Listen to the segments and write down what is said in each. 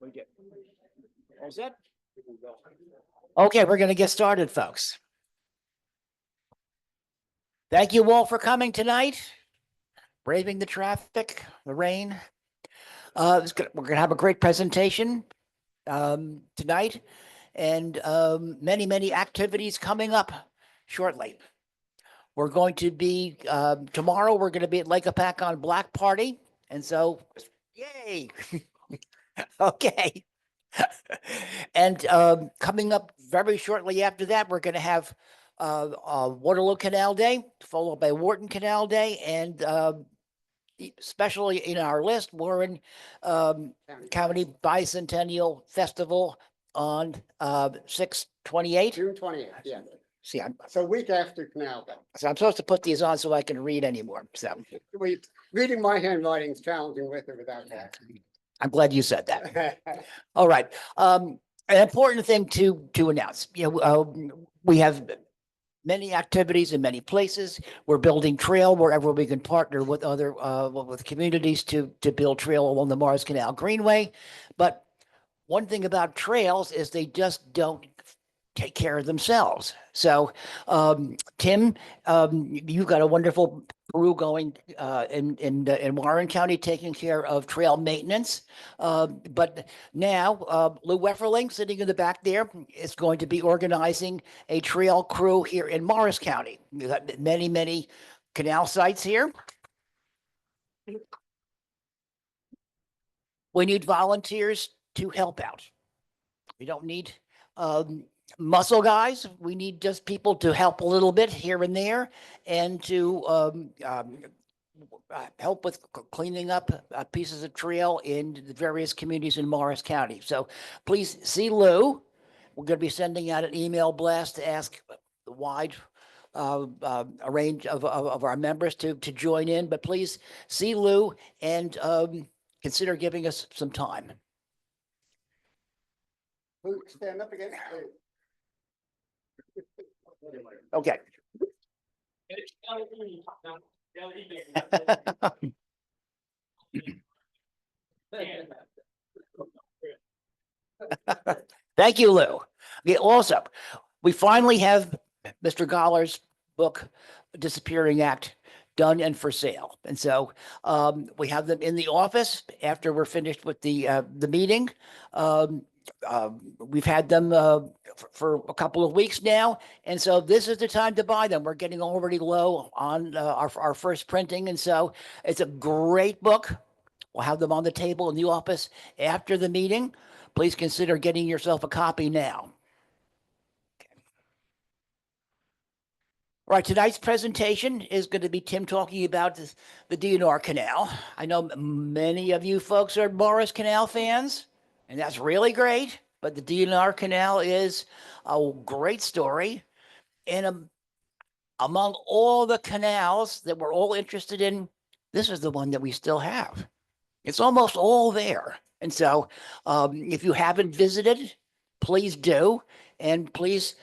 We did. Is it? Okay, we're going to get started, folks. Thank you all for coming tonight, braving the traffic, the rain. We're going to have a great presentation tonight, and many activities coming up shortly. We're going to be tomorrow. We're going to be at Lake Apacon Black Party, and so, yay! Okay. And coming up very shortly after that, we're going to have Waterloo Canal Day, followed by Wharton Canal Day, and especially in our list, Warren County Bicentennial Festival on 6/28. June 28th, yeah. See, So week after Canal Day. so I'm supposed to put these on so I can read anymore. So Reading my handwriting is challenging with or without that. I'm glad you said that. All right. An important thing to announce, we have many activities in many places. We're building trail wherever we can partner with other with communities to build trail along the Morris Canal Greenway. But one thing about trails is they just don't take care of themselves. So, Tim, you've got a wonderful crew going in Warren County taking care of trail maintenance. But now Lou Wefferling, sitting in the back there, is going to be organizing a trail crew here in Morris County. We've got many canal sites here. We need volunteers to help out. We don't need muscle guys. We need just people to help a little bit here and there, and to help with cleaning up pieces of trail in the various communities in Morris County. So please see Lou. We're going to be sending out an email blast to ask the wide a range of our members to join in, but please see Lou and consider giving us some time. Luke, stand up again. Okay. Thank you, Lou. Okay, also, we finally have Mr. Gollar's book, Disappearing Act, done and for sale. And so we have them in the office after we're finished with the meeting. We've had them for a couple of weeks now, and so this is the time to buy them. We're getting already low on our first printing, and so it's a great book. We'll have them on the table in the office after the meeting. Please consider getting yourself a copy now. All right, tonight's presentation is going to be Tim talking about the D&R Canal. I know many of you folks are Morris Canal fans, and that's really great, but the D&R Canal is a great story. And among all the canals that we're all interested in, this is the one that we still have. It's almost all there. And so if you haven't visited, please do. And please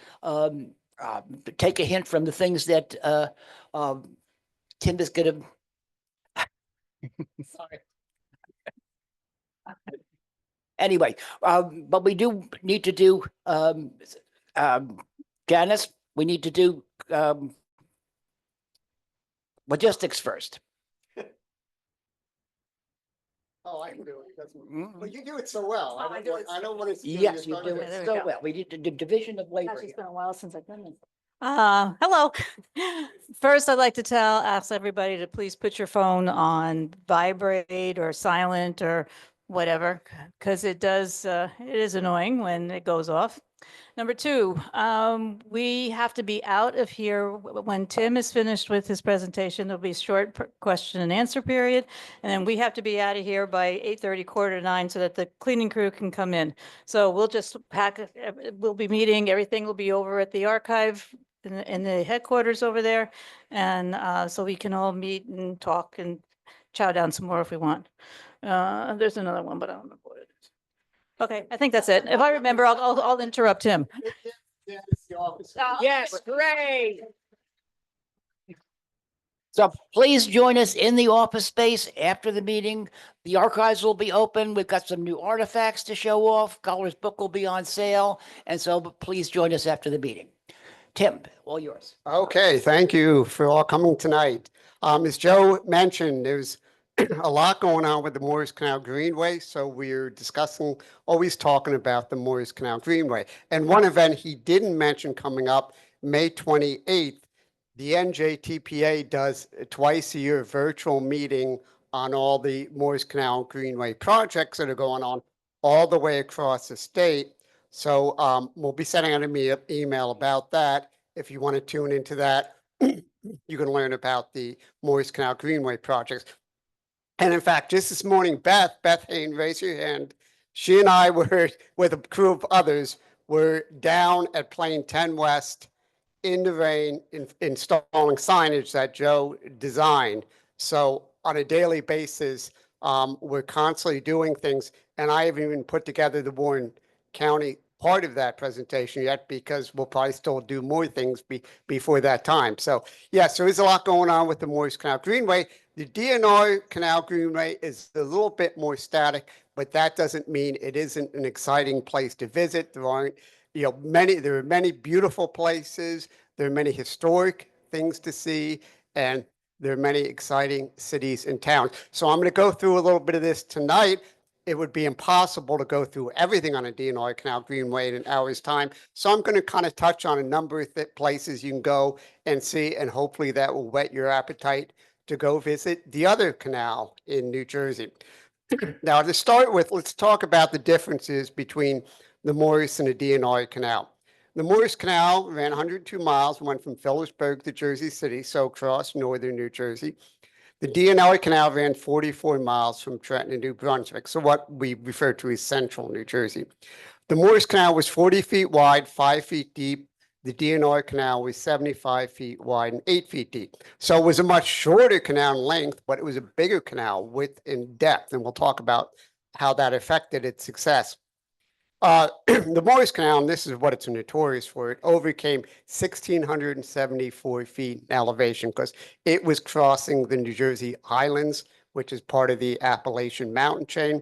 take a hint from the things that Tim is going to. Sorry. Anyway, but we do need to do, Janice, we need to do logistics first. Oh, I can do it. Well, you do it so well. I don't want to. Yes, you do it so well. We did the division of labor. It's been a while since I've done this. Hello. First, I'd like to ask everybody to please put your phone on vibrate or silent or whatever, because it is annoying when it goes off. Number two, we have to be out of here when Tim is finished with his presentation. There'll be a short question and answer period, and then we have to be out of here by 8:30, 8:45, so that the cleaning crew can come in. So we'll just we'll be meeting, everything will be over at the archive in the headquarters over there, and so we can all meet and talk and chow down some more if we want. There's another one, but I don't remember what it is. Okay, I think that's it. If I remember, I'll interrupt him. Yes, great. So please join us in the office space after the meeting. The archives will be open. We've got some new artifacts to show off. Color's book will be on sale. And so please join us after the meeting. Tim, all yours. Okay, thank you for all coming tonight. As Joe mentioned, there's a lot going on with the Morris Canal Greenway, so we're discussing, always talking about the Morris Canal Greenway. And one event he didn't mention coming up, May 28th, the NJTPA does a twice a year virtual meeting on all the Morris Canal Greenway projects that are going on all the way across the state. So we'll be sending out an email about that. If you want to tune into that, you can learn about the Morris Canal Greenway projects. And in fact, just this morning, Beth Hayne, raise your hand. She and I were, with a crew of others, were down at Plane 10 West in the rain, installing signage that Joe designed. So on a daily basis, we're constantly doing things. And I haven't even put together the Warren County part of that presentation yet, because we'll probably still do more things before that time. So yes, there is a lot going on with the Morris Canal Greenway. The D&R Canal Greenway is a little bit more static, but that doesn't mean it isn't an exciting place to visit. There aren't, there are many beautiful places. There are many historic things to see, and there are many exciting cities and towns. So I'm going to go through a little bit of this tonight. It would be impossible to go through everything on a D&R Canal Greenway in an hour's time. So I'm going to kind of touch on a number of places you can go and see, and hopefully that will whet your appetite to go visit the other canal in New Jersey. Now, to start with, let's talk about the differences between the Morris and the D&R Canal. The Morris Canal ran 102 miles, went from Phillipsburg to Jersey City, so across northern New Jersey. The D&R Canal ran 44 miles from Trenton to New Brunswick, so what we refer to as central New Jersey. The Morris Canal was 40 feet wide, 5 feet deep. The D&R Canal was 75 feet wide and 8 feet deep. So it was a much shorter canal in length, but it was a bigger canal width and depth, and we'll talk about how that affected its success. The Morris Canal, and this is what it's notorious for, it overcame 1,674 feet in elevation because it was crossing the New Jersey Highlands, which is part of the Appalachian mountain chain.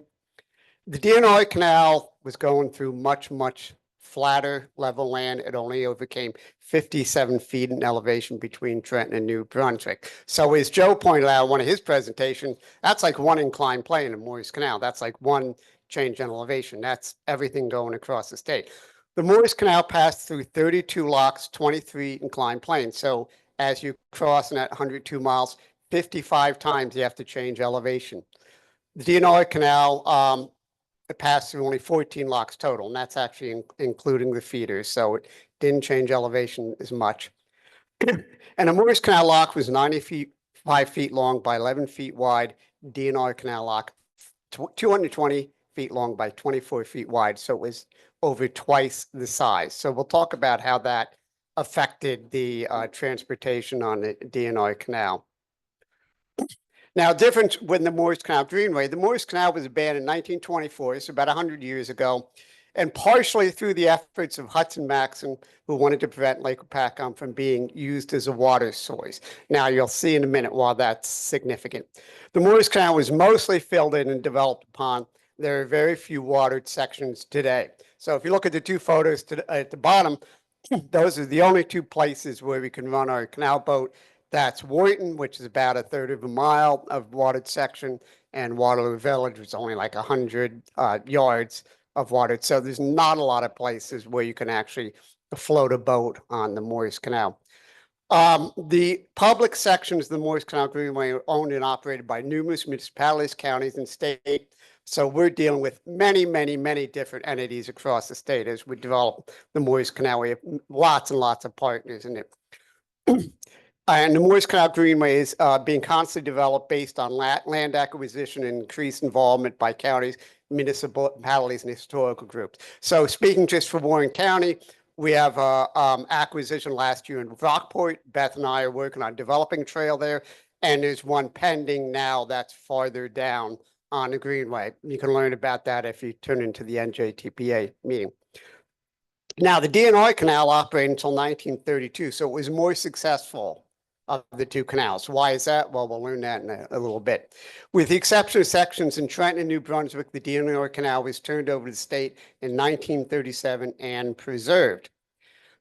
The D&R Canal was going through much, much flatter level land. It only overcame 57 feet in elevation between Trenton and New Brunswick. So as Joe pointed out in one of his presentations, that's like one inclined plane in Morris Canal. That's like one change in elevation. That's everything going across the state. The Morris Canal passed through 32 locks, 23 inclined planes. So as you cross in that 102 miles, 55 times you have to change elevation. The D&R Canal, it passed through only 14 locks total, and that's actually including the feeders. So it didn't change elevation as much. And the Morris Canal lock was 95 feet long by 11 feet wide. D&R Canal lock, 220 feet long by 24 feet wide. So it was over twice the size. So we'll talk about how that affected the transportation on the D&R Canal. Now, different with the Morris Canal Greenway. The Morris Canal was abandoned in 1924, so about 100 years ago, and partially through the efforts of Hudson Maxim, who wanted to prevent Lake Hopatcong from being used as a water source. Now, you'll see in a minute why that's significant. The Morris Canal was mostly filled in and developed upon. There are very few watered sections today. So if you look at the two photos at the bottom, those are the only two places where we can run our canal boat. That's Wharton, which is about a third of a mile of watered section, and Waterloo Village, which is only like 100 yards of watered. So there's not a lot of places where you can actually float a boat on the Morris Canal. The public sections of the Morris Canal Greenway are owned and operated by numerous municipalities, counties, and state. So we're dealing with many, many, many different entities across the state as we develop the Morris Canal. We have lots and lots of partners in it. And the Morris Canal Greenway is being constantly developed based on land acquisition and increased involvement by counties, municipalities, and historical groups. So speaking just for Warren County, we have acquisition last year in Rockport. Beth and I are working on developing a trail there, and there's one pending now that's farther down on the Greenway. You can learn about that if you tune into the NJTPA meeting. Now, the D&R Canal operated until 1932, so it was more successful of the two canals. Why is that? Well, we'll learn that in a little bit. With the exception of sections in Trenton and New Brunswick, the D&R Canal was turned over to the state in 1937 and preserved.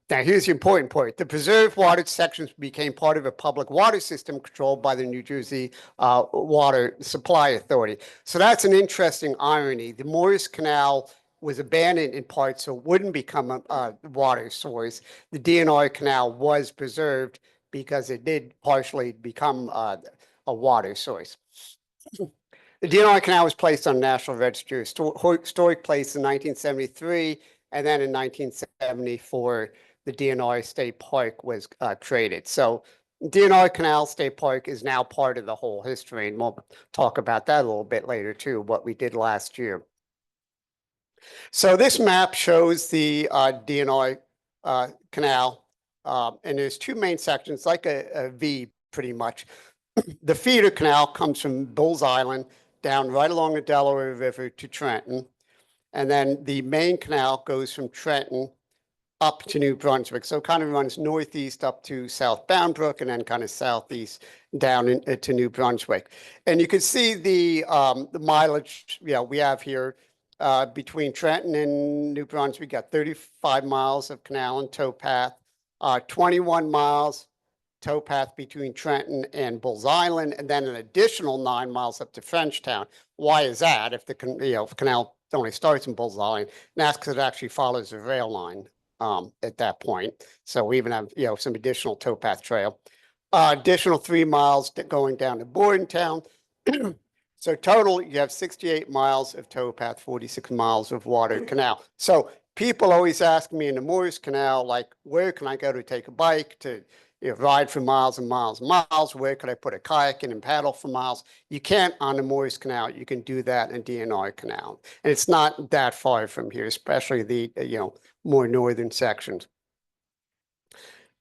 Now, here's the important part. The preserved water sections became part of a public water system controlled by the New Jersey Water Supply Authority. So that's an interesting irony. The Morris Canal was abandoned in part so it wouldn't become a water source. The D&R Canal was preserved because it did partially become a water source. The D&R Canal was placed on National Register Historic Place in 1973, and then in 1974, the D&R State Park was created. So D&R Canal State Park is now part of the whole history, and we'll talk about that a little bit later too, what we did last year. So this map shows the D&R Canal, and there's two main sections, like a V pretty much. The feeder canal comes from Bulls Island down right along the Delaware River to Trenton, and then the main canal goes from Trenton up to New Brunswick. So it kind of runs northeast up to South Bound Brook and then kind of southeast down to New Brunswick. And you can see the mileage, we have here between Trenton and New Brunswick. We got 35 miles of canal and towpath, 21 miles towpath between Trenton and Bulls Island, and then an additional 9 miles up to Frenchtown. Why is that? If the canal only starts in Bulls Island, and that's because it actually follows the rail line at that point. So we even have some additional towpath trail. Additional 3 miles going down to Bordentown. So total, you have 68 miles of towpath, 46 miles of water canal. So people always ask me in the Morris Canal, like, where can I go to take a bike to ride for miles and miles and miles? Where could I put a kayak in and paddle for miles? You can't on the Morris Canal. You can do that in D&R Canal. And it's not that far from here, especially the, more northern sections.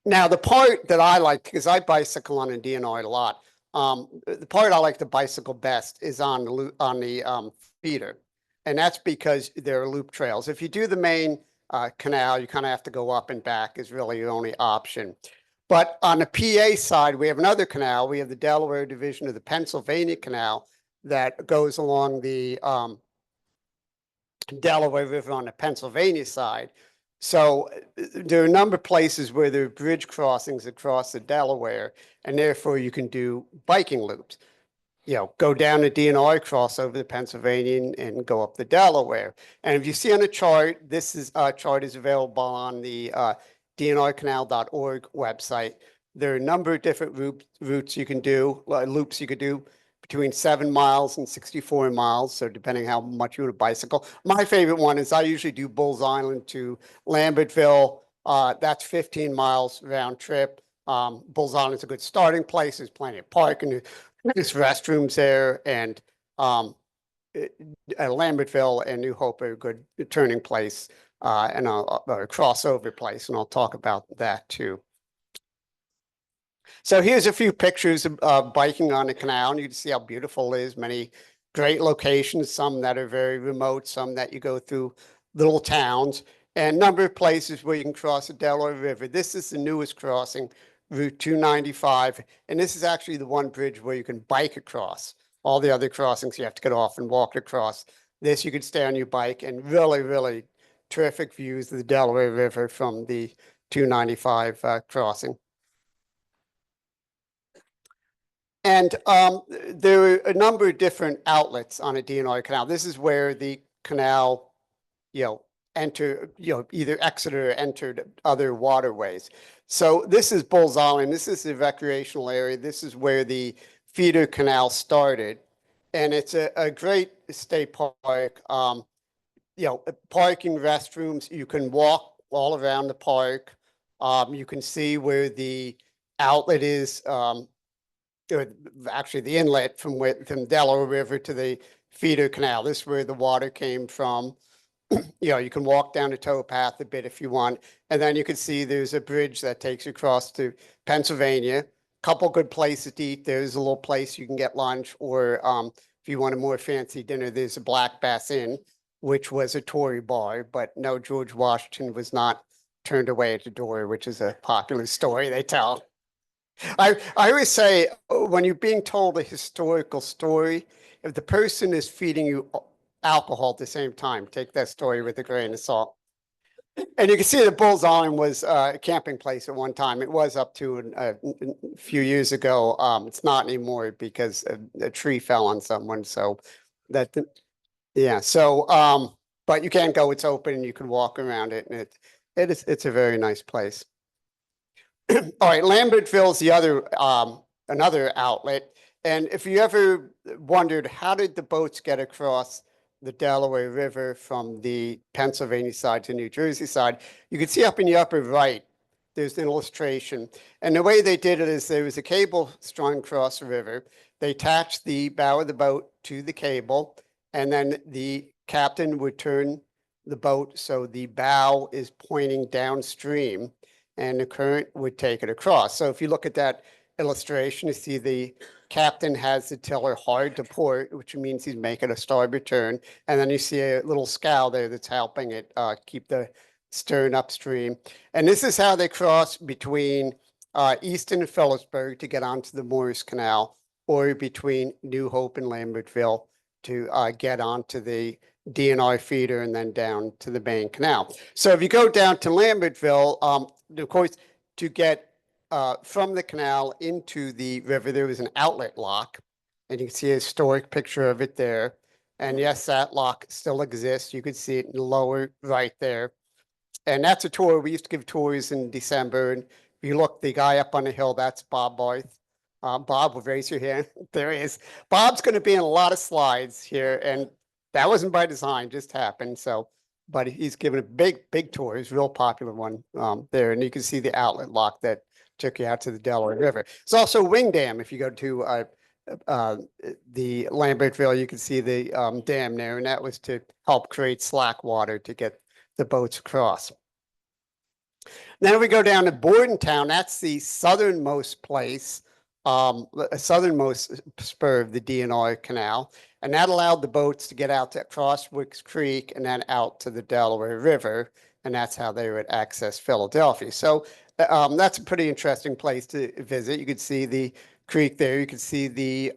Now, the part that I like, because I bicycle on a D&R a lot, the part I like to bicycle best is on the feeder. And that's because there are loop trails. If you do the main canal, you kind of have to go up and back is really your only option. But on the PA side, we have another canal. We have the Delaware Division of the Pennsylvania Canal that goes along the Delaware River on the Pennsylvania side. So there are a number of places where there are bridge crossings across the Delaware, and therefore you can do biking loops. Go down the D&R, cross over the Pennsylvania, and go up the Delaware. And if you see on the chart, this chart is available on the dnrcanal.org website. There are a number of different routes you can do, loops you could do between 7 miles and 64 miles. So depending how much you would bicycle. My favorite one is I usually do Bulls Island to Lambertville. That's 15 miles round trip. Bulls Island is a good starting place. There's plenty of parking. There's restrooms there, and Lambertville and New Hope are a good turning place and a crossover place, and I'll talk about that too. So here's a few pictures of biking on the canal, and you can see how beautiful it is. Many great locations, some that are very remote, some that you go through little towns, and a number of places where you can cross the Delaware River. This is the newest crossing, Route 295, and this is actually the one bridge where you can bike across. All the other crossings you have to get off and walk across. This you could stay on your bike, and really, really terrific views of the Delaware River from the 295 crossing. And there are a number of different outlets on a D&R canal. This is where the canal, either exited or entered other waterways. So this is Bulls Island. This is the recreational area. This is where the feeder canal started. And it's a great state park. Parking, restrooms. You can walk all around the park. You can see where the outlet is. Actually, the inlet from Delaware River to the feeder canal. This is where the water came from. You can walk down the towpath a bit if you want. And then you can see there's a bridge that takes you across to Pennsylvania. Couple good places to eat. There's a little place you can get lunch, or if you want a more fancy dinner, there's a Black Bass Inn, which was a Tory bar, but no, George Washington was not turned away at the door, which is a popular story they tell. I always say when you're being told a historical story, if the person is feeding you alcohol at the same time, take that story with a grain of salt. And you can see that Bull's Island was a camping place at one time. It was up to a few years ago. It's not anymore because a tree fell on someone. So that, yeah. So, but you can't go. It's open and you can walk around it, and it's a very nice place. All right, Lambertville is the other another outlet. And if you ever wondered how did the boats get across the Delaware River from the Pennsylvania side to New Jersey side, you can see up in the upper right, there's an illustration. And the way they did it is there was a cable strung across the river. They attached the bow of the boat to the cable, and then the captain would turn the boat so the bow is pointing downstream and the current would take it across. So if you look at that illustration, you see the captain has the tiller hard to port, which means he's making a starboard turn. And then you see a little scow there that's helping it keep the stern upstream. And this is how they cross between Easton and Phillipsburg to get onto the Morris Canal, or between New Hope and Lambertville to get onto the D&R feeder and then down to the main canal. So if you go down to Lambertville, of course, to get from the canal into the river, there was an outlet lock, and you can see a historic picture of it there. And yes, that lock still exists. You can see it in the lower right there. And that's a tour. We used to give tours in December. And if you look, the guy up on the hill, that's Bob Barth. Bob, will raise your hand. There he is. Bob's going to be in a lot of slides here, and that wasn't by design, just happened. So, but he's given a big tour. He's a real popular one there. And you can see the outlet lock that took you out to the Delaware River. It's also Wing Dam. If you go to the Lambertville, you can see the dam there, and that was to help create slack water to get the boats across. Then we go down to Bordentown. That's the southernmost place, southernmost spur of the D&R Canal. And that allowed the boats to get out to Crosswicks Creek and then out to the Delaware River. And that's how they would access Philadelphia. So that's a pretty interesting place to visit. You could see the creek there. You could see the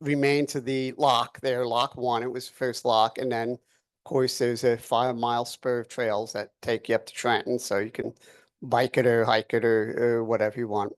remains of the lock there, Lock 1. It was the first lock. And then, of course, there's a 5-mile spur of trails that take you up to Trenton. So you can bike it or hike it or whatever you want.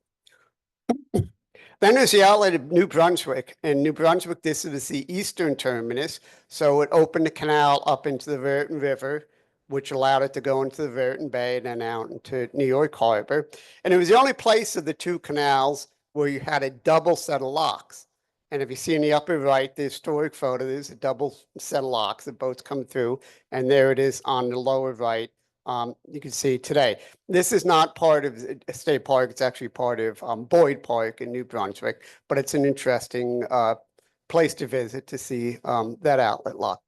Then there's the outlet of New Brunswick. In New Brunswick, this is the eastern terminus. So it opened the canal up into the Verton River, which allowed it to go into the Verton Bay and then out into New York Harbor. And it was the only place of the two canals where you had a double set of locks. And if you see in the upper right, the historic photo, there's a double set of locks. The boats come through, and there it is on the lower right. You can see today. This is not part of a state park. It's actually part of Boyd Park in New Brunswick, but it's an interesting place to visit to see that outlet lock.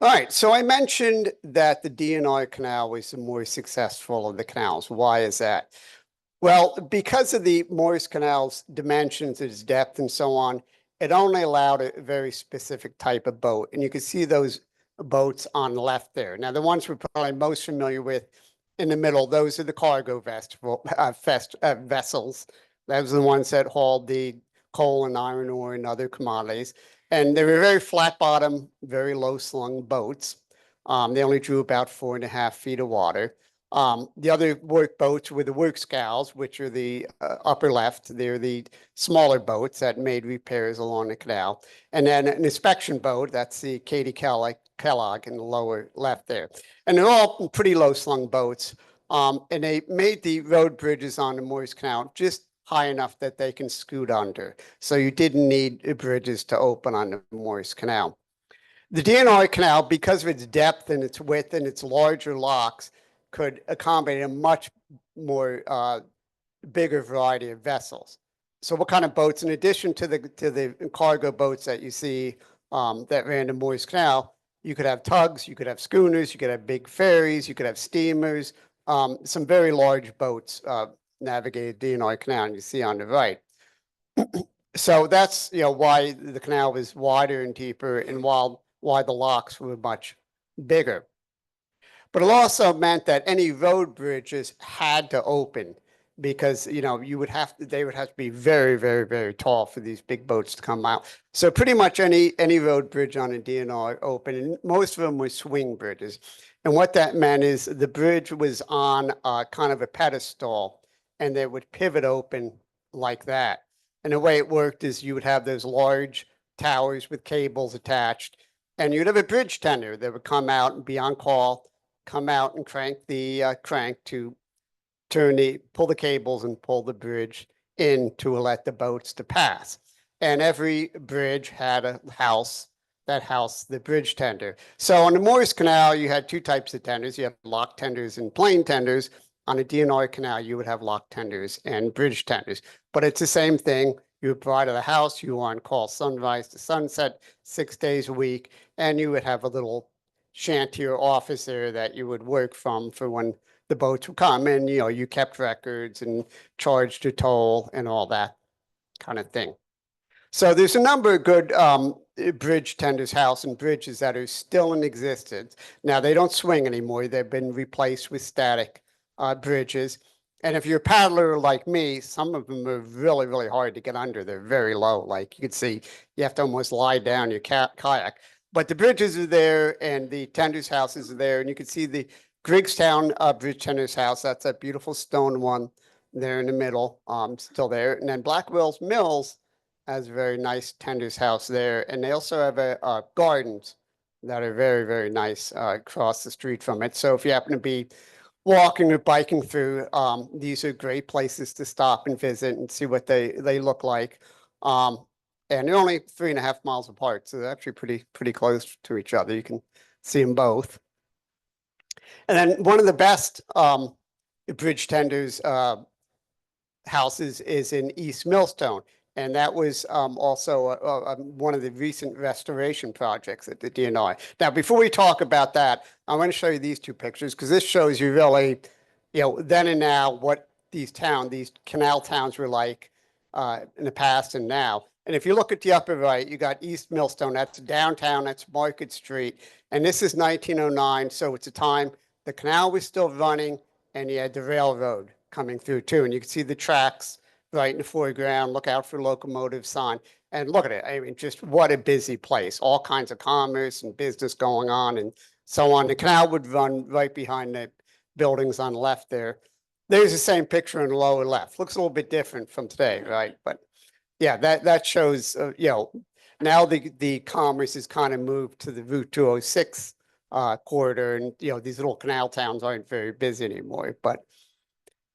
All right, so I mentioned that the D&R Canal was the more successful of the canals. Why is that? Well, because of the Morris Canal's dimensions, its depth, and so on, it only allowed a very specific type of boat. And you can see those boats on the left there. Now, the ones we're probably most familiar with in the middle, those are the cargo vessels. Those are the ones that hauled the coal and iron ore and other commodities. And they were very flat bottom, very low slung boats. They only drew about 4.5 feet of water. The other work boats were the work scows, which are the upper left. They're the smaller boats that made repairs along the canal. And then an inspection boat, that's the Katie Kellogg in the lower left there. And they're all pretty low slung boats. And they made the road bridges on the Morris Canal just high enough that they can scoot under. So you didn't need bridges to open on the Morris Canal. The D&R Canal, because of its depth and its width and its larger locks, could accommodate a much more bigger variety of vessels. So what kind of boats, in addition to the cargo boats that you see that ran the Morris Canal, you could have tugs, you could have schooners, you could have big ferries, you could have steamers, some very large boats navigated D&R Canal, and you see on the right. So that's why the canal was wider and deeper, and why the locks were much bigger. But it also meant that any road bridges had to open because, you know, they would have to be very, very, very tall for these big boats to come out. So pretty much any road bridge on a DNR open, and most of them were swing bridges. And what that meant is the bridge was on kind of a pedestal and they would pivot open like that. And the way it worked is you would have those large towers with cables attached, and you'd have a bridge tender that would come out and be on call, come out and crank the crank to pull the cables and pull the bridge in to let the boats to pass. And every bridge had a house, that house, the bridge tender. So on the Morris Canal, you had two types of tenders. You have lock tenders and plain tenders. On a D&R canal, you would have lock tenders and bridge tenders, but it's the same thing. You would provide the house, you were on call sunrise to sunset, 6 days a week, and you would have a little shanty or office there that you would work from for when the boats would come, and you know, you kept records and charged a toll and all that kind of thing. So there's a number of good bridge tenders, house and bridges that are still in existence. Now they don't swing anymore. They've been replaced with static bridges. And if you're a paddler like me, some of them are really, really hard to get under. They're very low. Like you can see, you have to almost lie down your kayak. But the bridges are there and the tenders houses are there. And you can see the Griggstown Bridge Tenders House. That's a beautiful stone one there in the middle, still there. And then Blackwell's Mills has a very nice tenders house there. And they also have a gardens that are very, very nice across the street from it. So if you happen to be walking or biking through, these are great places to stop and visit and see what they look like. And they're only 3.5 miles apart, so they're actually pretty close to each other. You can see them both. And then one of the best bridge tenders houses is in East Millstone. And that was also one of the recent restoration projects at the D&R. Now, before we talk about that, I want to show you these two pictures because this shows you really, you know, then and now what these canal towns were like in the past and now. And if you look at the upper right, you got East Millstone. That's downtown. That's Market Street. And this is 1909. So it's a time the canal was still running and you had the railroad coming through too. And you can see the tracks right in the foreground. Look out for locomotive sign. And look at it. I mean, just what a busy place. All kinds of commerce and business going on and so on. The canal would run right behind the buildings on the left there. There's the same picture in the lower left. Looks a little bit different from today, right? But yeah, that shows, you know, now the commerce is kind of moved to the Route 206 corridor, and you know, these little canal towns aren't very busy anymore, but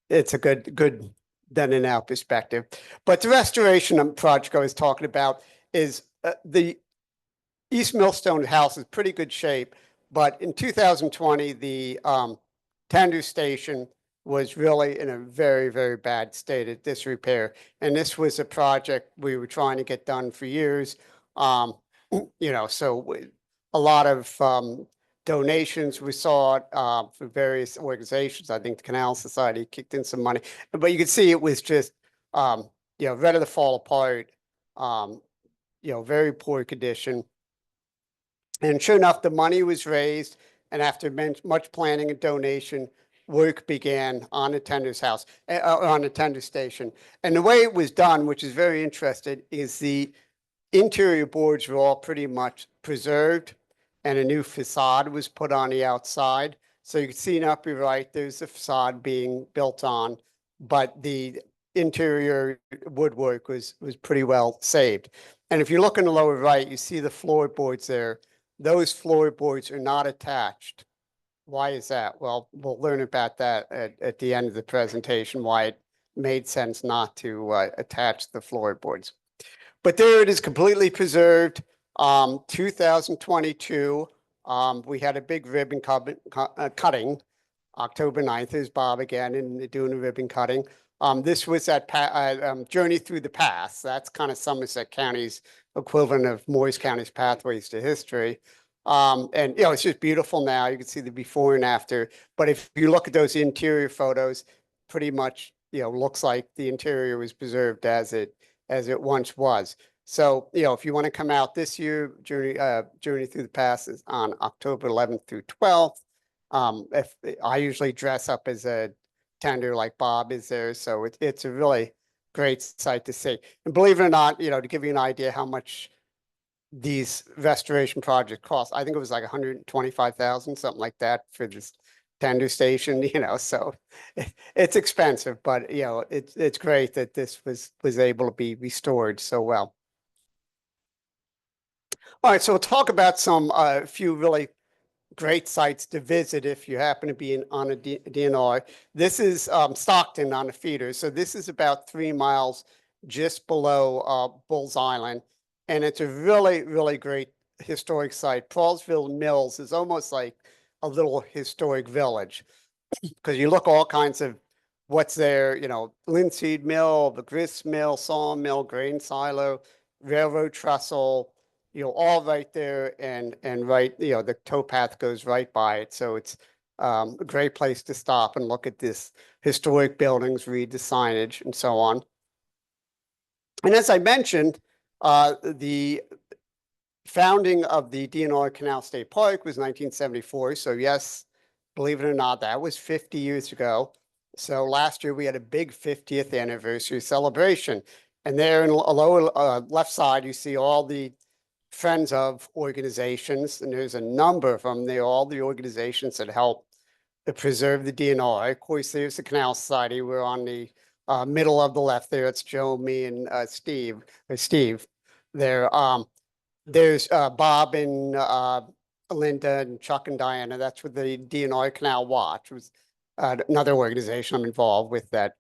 it's a good then and now perspective. But the restoration project I was talking about is the East Millstone house is pretty good shape, but in 2020, the tender station was really in a very, very bad state of disrepair. And this was a project we were trying to get done for years. You know, so a lot of donations we saw for various organizations. I think the Canal Society kicked in some money, but you could see it was just, you know, ready to fall apart, you know, very poor condition. And sure enough, the money was raised, and after much planning and donation, work began on the tender's house, on the tender station. And the way it was done, which is very interesting, is the interior boards were all pretty much preserved, and a new facade was put on the outside. So you can see in upper right, there's a facade being built on, but the interior woodwork was pretty well saved. And if you look in the lower right, you see the floorboards there. Those floorboards are not attached. Why is that? Well, we'll learn about that at the end of the presentation, why it made sense not to attach the floorboards. But there it is, completely preserved. 2022, we had a big ribbon cutting. October 9th is Bob again and doing a ribbon cutting. This was at Journey Through the Pass. That's kind of Somerset County's equivalent of Morris County's Pathways to History. And, you know, it's just beautiful now. You can see the before and after. But if you look at those interior photos, pretty much, you know, looks like the interior was preserved as it once was. So, you know, if you want to come out this year, Journey Through the Pass is on October 11th through 12th. If I usually dress up as a tender like Bob is there, so it's a really great sight to see. And believe it or not, to give you an idea how much these restoration projects cost, I think it was like 125,000, something like that for this tender station, so it's expensive, but it's great that this was able to be restored so well. All right, so we'll talk about some few really great sites to visit if you happen to be on a DNR. This is Stockton on a feeder. So this is about 3 miles just below Bulls Island. And it's a really, really great historic site. Paulsville Mills is almost like a little historic village because you look all kinds of what's there, linseed mill, the grist mill, sawmill, grain silo, railroad trestle, all right there and right, the towpath goes right by it. So it's a great place to stop and look at this historic buildings, read the signage and so on. And as I mentioned, the founding of the D&R Canal State Park was 1974. So yes, believe it or not, that was 50 years ago. So last year we had a big 50th anniversary celebration. And there in the lower left side, you see all the friends of organizations, and there's a number of them. They're all the organizations that help to preserve the D&R. Of course, there's the Canal Society. We're on the middle of the left there. It's Joe, me, and Steve. There. There's Bob and Linda and Chuck and Diana. That's with the D&R Canal Watch. It was another organization I'm involved with that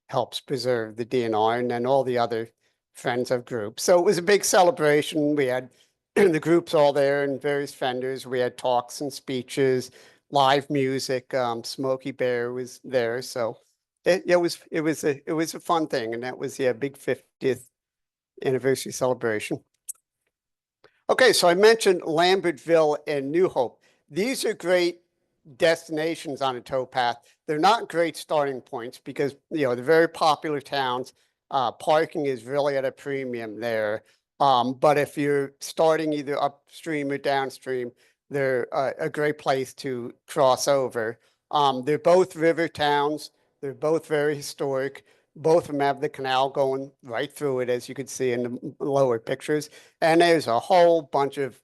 helps preserve the D&R, and then all the other friends of groups. So it was a big celebration. We had the groups all there and various vendors. We had talks and speeches, live music. Smokey Bear was there. So it was a fun thing. And that was a big 50th anniversary celebration. Okay, so I mentioned Lambertville and New Hope. These are great destinations on a towpath. They're not great starting points because, they're very popular towns. Parking is really at a premium there. But if you're starting either upstream or downstream, they're a great place to cross over. They're both river towns. They're both very historic. Both of them have the canal going right through it, as you can see in the lower pictures. And there's a whole bunch of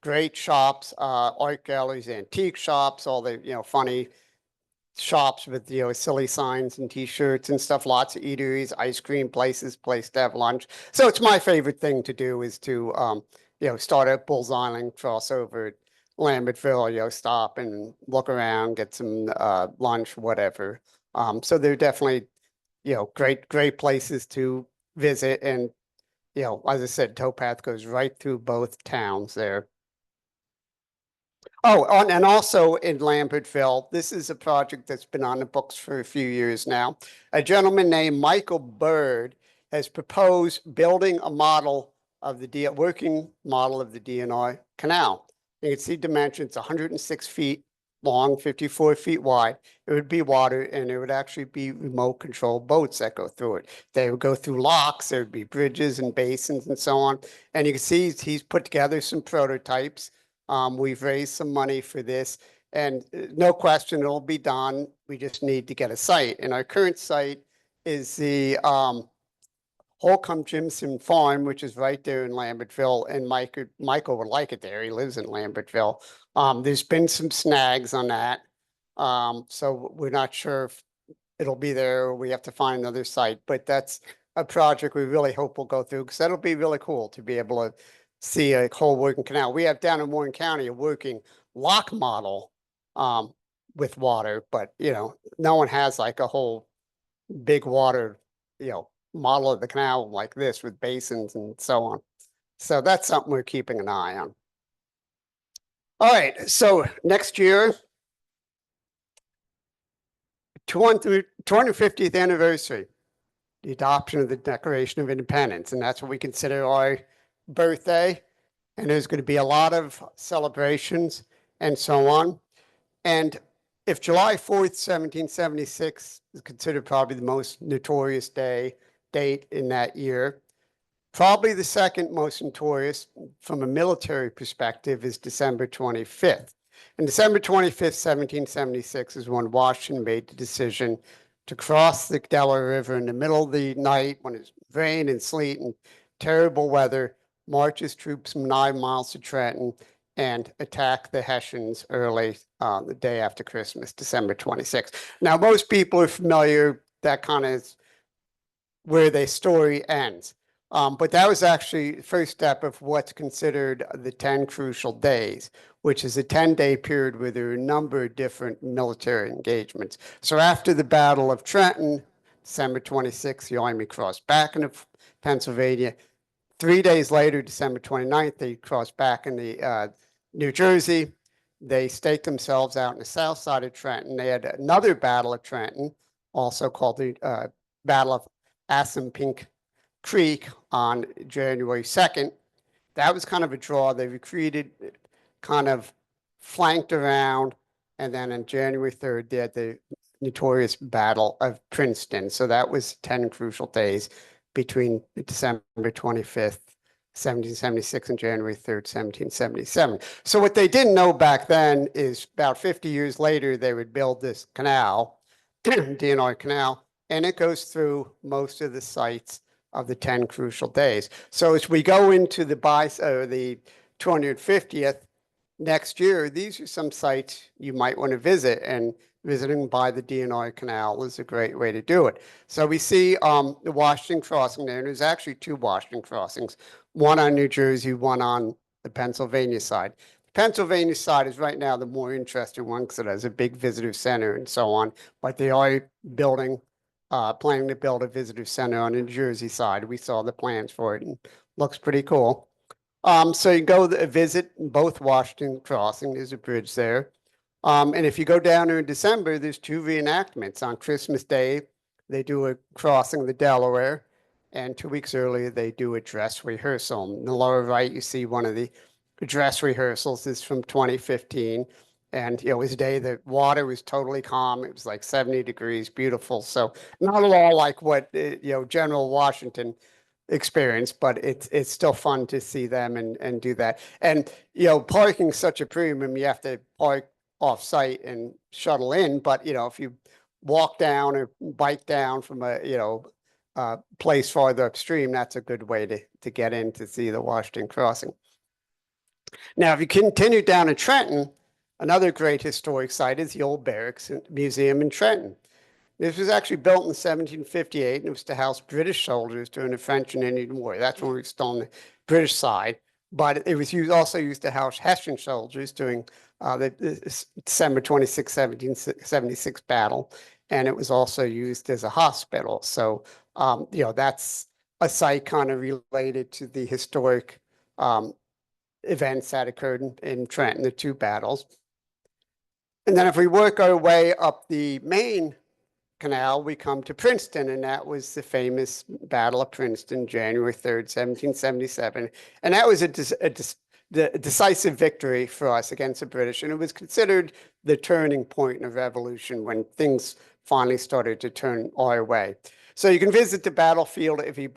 great shops, art galleries, antique shops, all the, funny shops with, silly signs and T-shirts and stuff, lots of eateries, ice cream places, place to have lunch. So it's my favorite thing to do is to, start at Bulls Island, cross over at Lambertville, stop and look around, get some lunch, whatever. So they're definitely, great places to visit. And, as I said, towpath goes right through both towns there. Oh, and also in Lambertville, this is a project that's been on the books for a few years now. A gentleman named Michael Bird has proposed building a model of the working model of the D&R Canal. You can see dimensions, 106 feet long, 54 feet wide. It would be water, and it would actually be remote control boats that go through it. They would go through locks, there would be bridges and basins and so on. And you can see he's put together some prototypes. We've raised some money for this, and no question it'll be done. We just need to get a site. And our current site is the Holcomb Jimson Farm, which is right there in Lambertville. And Michael would like it there. He lives in Lambertville. There's been some snags on that. So we're not sure if it'll be there or we have to find another site. But that's a project we really hope will go through, because that'll be really cool to be able to see a whole working canal. We have down in Warren County a working lock model with water, but no one has like a whole big water model of the canal like this with basins and so on. So that's something we're keeping an eye on. All right, so next year, 250th anniversary, the adoption of the Declaration of Independence, and that's what we consider our birthday. And there's going to be a lot of celebrations and so on. And if July 4th, 1776 is considered probably the most notorious date in that year, probably the second most notorious from a military perspective is December 25th. And December 25th, 1776 is when Washington made the decision to cross the Delaware River in the middle of the night when it's rain and sleet and terrible weather, march his troops 9 miles to Trenton, and attack the Hessians early the day after Christmas, December 26th. Now, most people are familiar, that kind of is where the story ends. But that was actually the first step of what's considered the 10 crucial days, which is a 10-day period where there are a number of different military engagements. So after the Battle of Trenton, December 26th, the Army crossed back into Pennsylvania. 3 days later, December 29th, they crossed back into New Jersey. They staked themselves out in the south side of Trenton. They had another Battle of Trenton, also called the Battle of Assunpink Creek on January 2nd. That was kind of a draw. They retreated, kind of flanked around, and then on January 3rd, they had the notorious Battle of Princeton. So that was 10 crucial days between December 25th, 1776 and January 3rd, 1777. So what they didn't know back then is about 50 years later, they would build this canal, D&R Canal, and it goes through most of the sites of the 10 crucial days. So as we go into the 250th next year, these are some sites you might want to visit, and visiting by the D&R Canal is a great way to do it. So we see the Washington crossing there, and there's actually 2 Washington crossings, one on New Jersey, one on the Pennsylvania side. The Pennsylvania side is right now the more interesting one because it has a big visitor center and so on, but they are planning to build a visitor center on the New Jersey side. We saw the plans for it and looks pretty cool. So you go visit both Washington crossing. There's a bridge there. And if you go down there in December, there's 2 reenactments. On Christmas Day, they do a crossing of the Delaware, and 2 weeks earlier, they do a dress rehearsal. In the lower right, you see one of the dress rehearsals is from 2015. And, it was a day the water was totally calm. It was like 70 degrees, beautiful. So not at all like what, General Washington experienced, but it's still fun to see them and do that. And, parking's such a premium. You have to park off-site and shuttle in. But, if you walk down or bike down from a place farther upstream, that's a good way to get in to see the Washington crossing. Now, if you continue down in Trenton, another great historic site is the old Barracks Museum in Trenton. This was actually built in 1758, and it was to house British soldiers during the French and Indian War. That's when we were still on the British side. But it was also used to house Hessian soldiers during the December 26, 1776 battle. And it was also used as a hospital. So, that's a site kind of related to the historic events that occurred in Trenton, the 2 battles. And then if we work our way up the main canal, we come to Princeton, and that was the famous Battle of Princeton, January 3rd, 1777. And that was a decisive victory for us against the British, and it was considered the turning point in the Revolution when things finally started to turn our way. So you can visit the battlefield. If you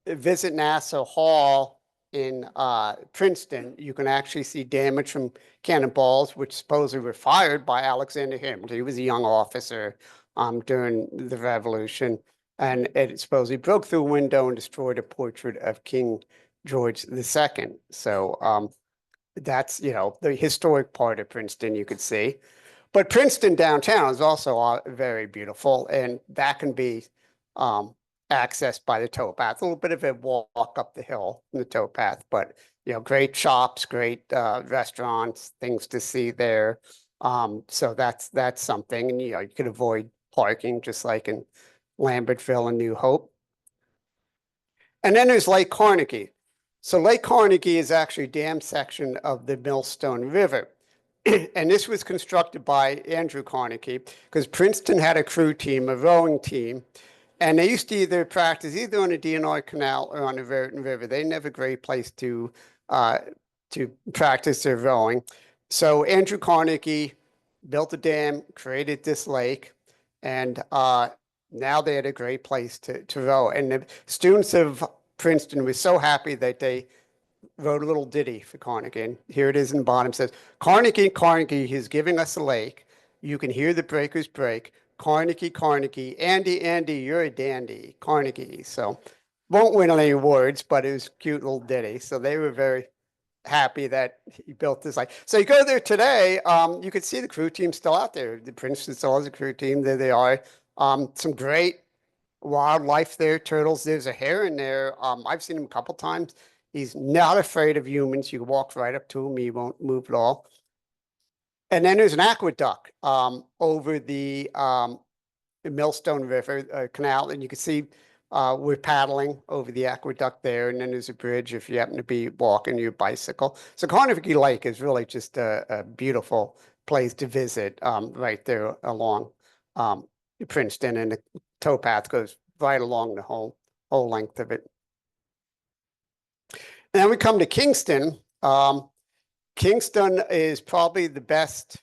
visit Nassau Hall in Princeton, you can actually see damage from cannonballs, which supposedly were fired by Alexander Hamilton. He was a young officer during the Revolution, and it supposedly broke through a window and destroyed a portrait of King George II. So that's, the historic part of Princeton you could see. But Princeton downtown is also very beautiful, and that can be accessed by the towpath. A little bit of a walk up the hill in the towpath, but great shops, great restaurants, things to see there. So that's something, and you could avoid parking just like in Lambertville and New Hope. And then there's Lake Carnegie. So Lake Carnegie is actually a dam section of the Millstone River. And this was constructed by Andrew Carnegie because Princeton had a crew team, a rowing team, and they used to either practice either on the D&R Canal or on the Raritan River. They didn't have a great place to practice their rowing. So Andrew Carnegie built a dam, created this lake, and now they had a great place to row. And the students of Princeton were so happy that they wrote a little ditty for Carnegie. And here it is in the bottom. It says, Carnegie, Carnegie, he's giving us a lake. You can hear the breakers break. Carnegie, Carnegie, Andy, Andy, you're a dandy. Carnegie. So won't win any awards, but it was a cute little ditty. So they were very happy that he built this lake. So you go there today, you can see the crew team still out there. The Princeton still has a crew team. There they are. Some great wildlife there, turtles. There's a heron there. I've seen him a couple times. He's not afraid of humans. You can walk right up to him. He won't move at all. And then there's an aqueduct over the Millstone River Canal, and you can see we're paddling over the aqueduct there, and then there's a bridge if you happen to be walking your bicycle. So Carnegie Lake is really just a beautiful place to visit right there along Princeton, and the towpath goes right along the whole length of it. And then we come to Kingston. Kingston is probably the best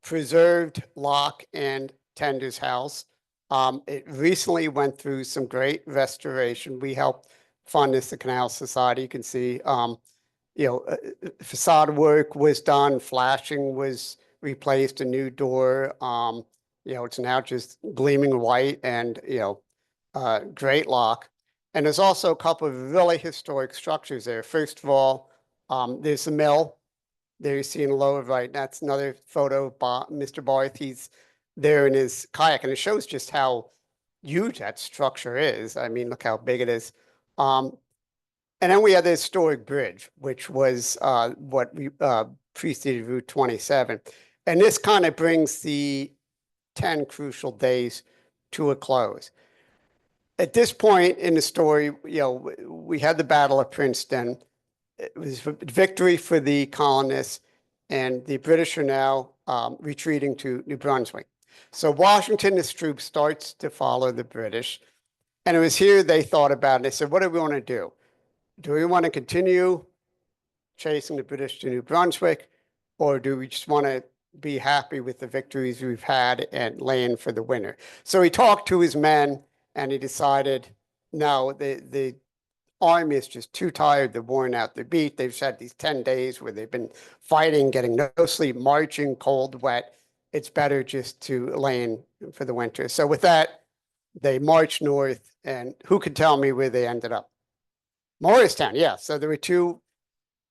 preserved lock and tender's house. It recently went through some great restoration. We helped fund this, the Canal Society. You can see, facade work was done, flashing was replaced, a new door. It's now just gleaming white and, great lock. And there's also a couple of really historic structures there. First of all, there's the mill. There you see in the lower right. That's another photo of Mr. Barth. He's there in his kayak, and it shows just how huge that structure is. I mean, look how big it is. And then we had the historic bridge, which was what preceded Route 27. And this kind of brings the 10 crucial days to a close. At this point in the story, we had the Battle of Princeton. It was a victory for the colonists, and the British are now retreating to New Brunswick. So Washington, his troops starts to follow the British. And it was here they thought about it. They said, what do we want to do? Do we want to continue chasing the British to New Brunswick, or do we just want to be happy with the victories we've had and land for the winter? So he talked to his men, and he decided, no, the army is just too tired. They're worn out. They're beat. They've had these 10 days where they've been fighting, getting no sleep, marching, cold, wet. It's better just to land for the winter. So with that, they marched north, and who could tell me where they ended up? Morristown, yeah. So there were two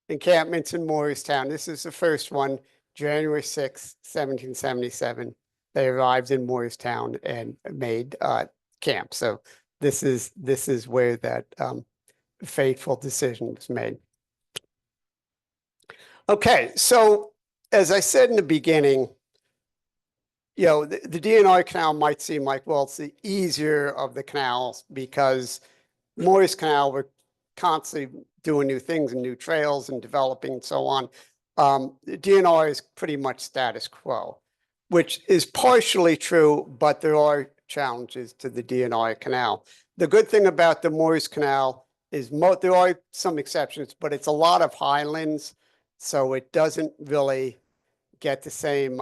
encampments in Morristown. This is the first one, January 6, 1777. They arrived in Morristown and made camp. So this is where that fateful decision was made. Okay, so as I said in the beginning, the D&R Canal might seem like, well, it's the easier of the canals because Morris Canal, we're constantly doing new things and new trails and developing and so on. The D&R is pretty much status quo, which is partially true, but there are challenges to the D&R Canal. The good thing about the Morris Canal is there are some exceptions, but it's a lot of highlands, so it doesn't really get the same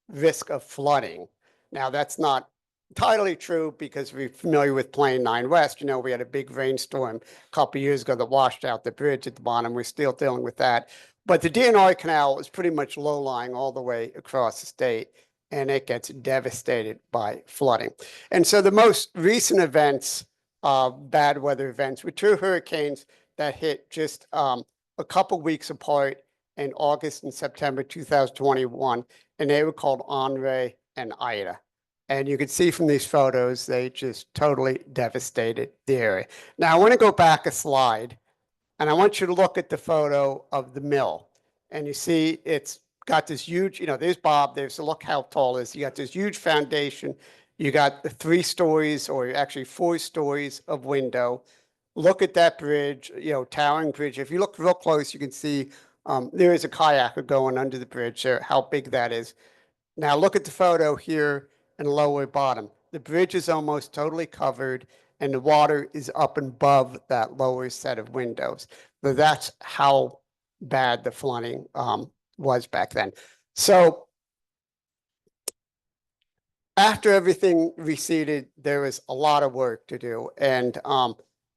risk of flooding. Now, that's not entirely true because we're familiar with Plain 9 West. We had a big rainstorm a couple of years ago that washed out the bridge at the bottom. We're still dealing with that. But the D&R Canal is pretty much low-lying all the way across the state, and it gets devastated by flooding. And so the most recent events, bad weather events, were two hurricanes that hit just a couple weeks apart in August and September 2021, and they were called Andre and Ida. And you can see from these photos, they just totally devastated the area. Now, I want to go back a slide, and I want you to look at the photo of the mill. And you see it's got this huge, there's Bob, look how tall it is. You got this huge foundation. You got the 3 stories, or actually 4 stories of window. Look at that bridge, towering bridge. If you look real close, you can see there is a kayaker going under the bridge there, how big that is. Now look at the photo here in the lower bottom. The bridge is almost totally covered, and the water is up above that lower set of windows. So that's how bad the flooding was back then. So after everything receded, there was a lot of work to do. And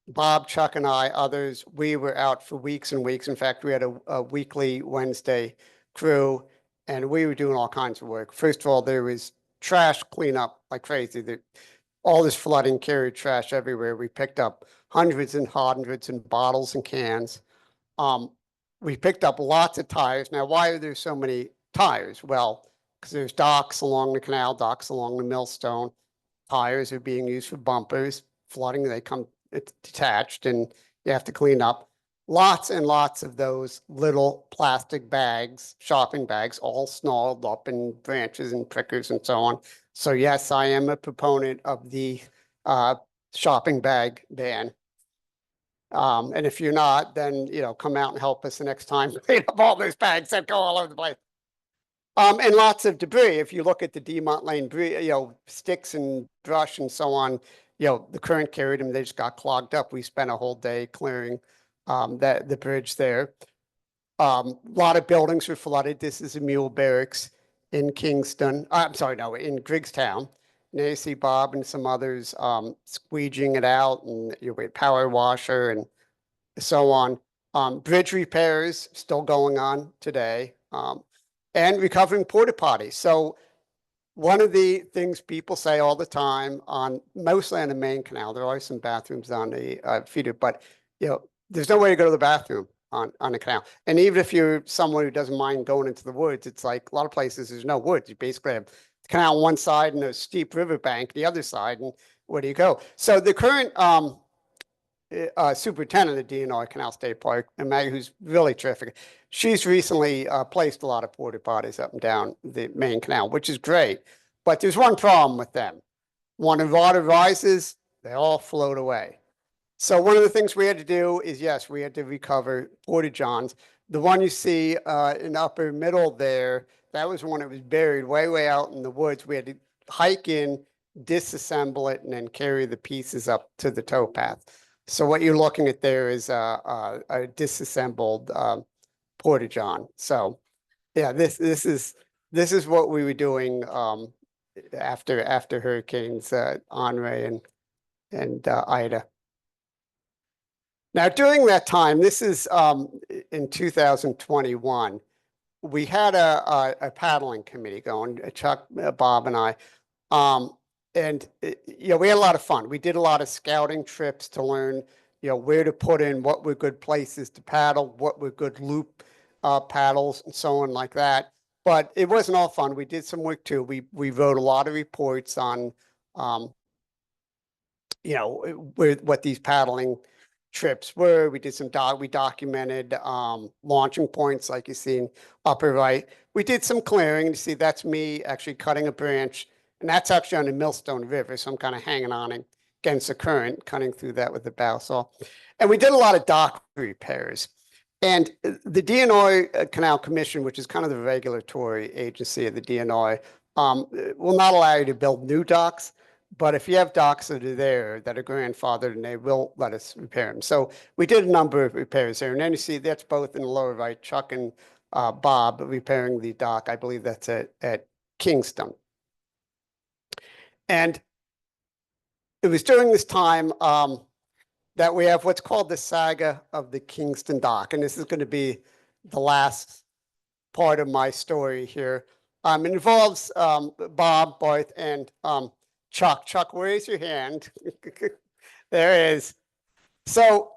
Bob, Chuck, and I, others, we were out for weeks and weeks. In fact, we had a weekly Wednesday crew, and we were doing all kinds of work. First of all, there was trash cleanup like crazy. All this flooding carried trash everywhere. We picked up hundreds and hundreds and bottles and cans. We picked up lots of tires. Now, why are there so many tires? Well, because there's docks along the canal, docks along the millstone. Tires are being used for bumpers. Flooding, they come detached, and you have to clean up. Lots and lots of those little plastic bags, shopping bags, all snarled up in branches and prickers and so on. So yes, I am a proponent of the shopping bag ban. And if you're not, then, come out and help us the next time. Clean up all those bags that go all over the place. And lots of debris. If you look at the Demont Lane, sticks and brush and so on, the current carried them, they just got clogged up. We spent a whole day clearing the bridge there. A lot of buildings were flooded. This is a mule barracks in Kingston. I'm sorry, no, in Griggstown. Now you see Bob and some others squeegeeing it out, and power washer and so on. Bridge repairs still going on today, and recovering porta potties. So one of the things people say all the time mostly on the main canal, there are some bathrooms on the feeder, but there's no way to go to the bathroom on the canal. And even if you're someone who doesn't mind going into the woods, it's like a lot of places there's no woods. You basically have the canal on one side and a steep riverbank the other side, and where do you go? So the current superintendent of D&R Canal State Park, and Maggie, who's really terrific, she's recently placed a lot of porta potties up and down the main canal, which is great. But there's one problem with them. When the water rises, they all float away. So one of the things we had to do is, yes, we had to recover porta johns. The one you see in the upper middle there, that was one that was buried way, way out in the woods. We had to hike in, disassemble it, and then carry the pieces up to the towpath. So what you're looking at there is a disassembled porta john. So yeah, this is what we were doing after hurricanes Henri and Ida. Now, during that time, this is in 2021, we had a paddling committee going, Chuck, Bob, and I. And we had a lot of fun. We did a lot of scouting trips to learn, where to put in, what were good places to paddle, what were good loop paddles, and so on like that. But it wasn't all fun. We did some work too. We wrote a lot of reports on, what these paddling trips were. We did we documented launching points, like you see in upper right. We did some clearing. You see, that's me actually cutting a branch. And that's actually on the Millstone River, so I'm kind of hanging on it against the current, cutting through that with the bow saw. And we did a lot of dock repairs. And the D&R Canal Commission, which is kind of the regulatory agency of the D&R, will not allow you to build new docks. But if you have docks that are there that are grandfathered, and they will let us repair them. So we did a number of repairs there. And then you see that's both in the lower right, Chuck and Bob repairing the dock. I believe that's at Kingston. And it was during this time that we have what's called the saga of the Kingston Dock. And this is going to be the last part of my story here. It involves Bob, Barth, and Chuck. Chuck, raise your hand. There it is. So